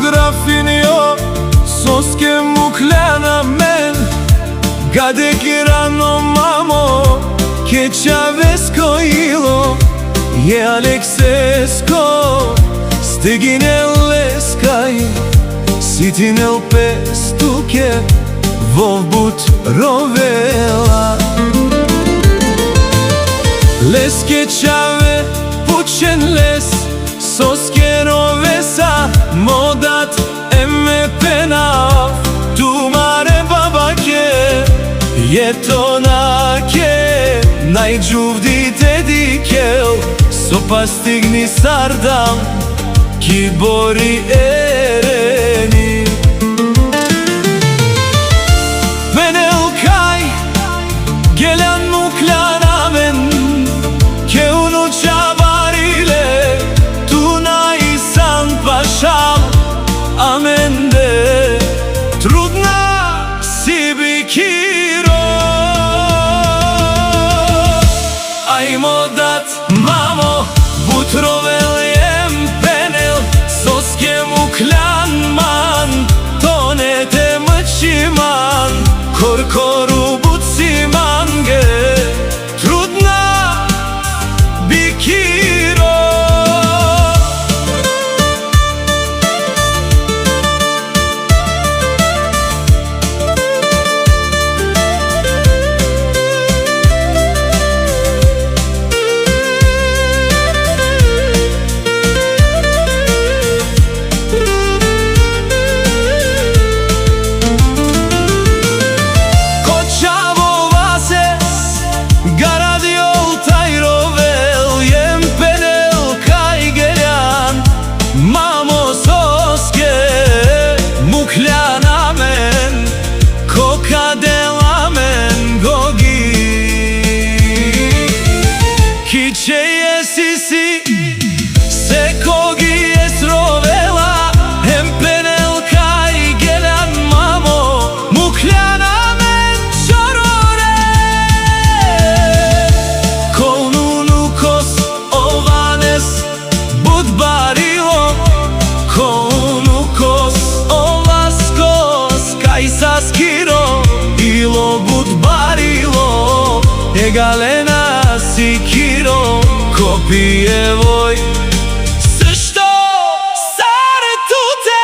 Grafinio soske muklana men Gade girano mamo che c'avesko ilo Je Aleksesko stiginele skaj Sitinel pestuke vovbut rovela Leske čave pučen les Soske rovesa modat emme penav Tu mare babake je to nake Najđuvdi te dikel Sopa stigni sardam Ki bori ereni Penel kaj Gelen muklana men Ke unu čavarile Tu na isan pašam Amende Trudna si bikiro Ajmo dat mamo Butrovel jem penel Soske muklan man Tonete măciman Korkoru buci mange Trudna bikiro Galena sikiro kopijevoj Zašto sartute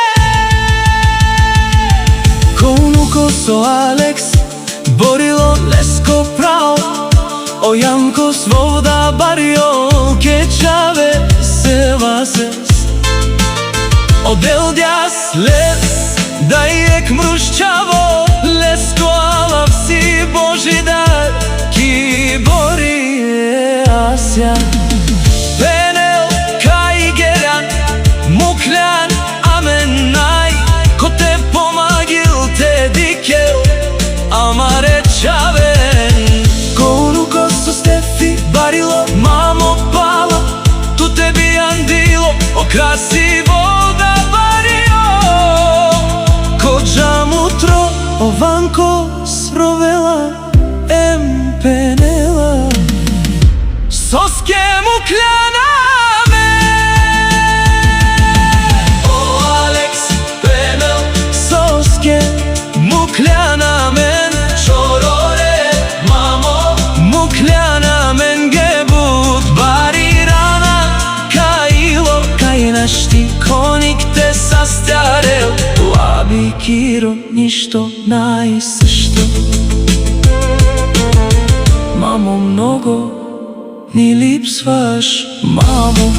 Kovnu koso Aleks Borilo lesko prao O janko svoda bario Kečave se vases Odeldjas les Da jek mruščavo Lesko alav si Boži dar Ki bori Asja Penel kaj geran Mukljan amenaj Ko te pomagil te dikel Amare čaven Ko unu koso stefi barilo Mamo palo Tu tebi andilo Okrasivo da bario Ko džamutro Ovanko srovela Penela Soske muklana me O Aleks penel Soske muklana men Čorore mamo Muklana men gebut Barirana Kajilo kaj našti Konik te sastarel Labi kiro ništo najsršto Mamo, mnogo ni lipsvaš, mamo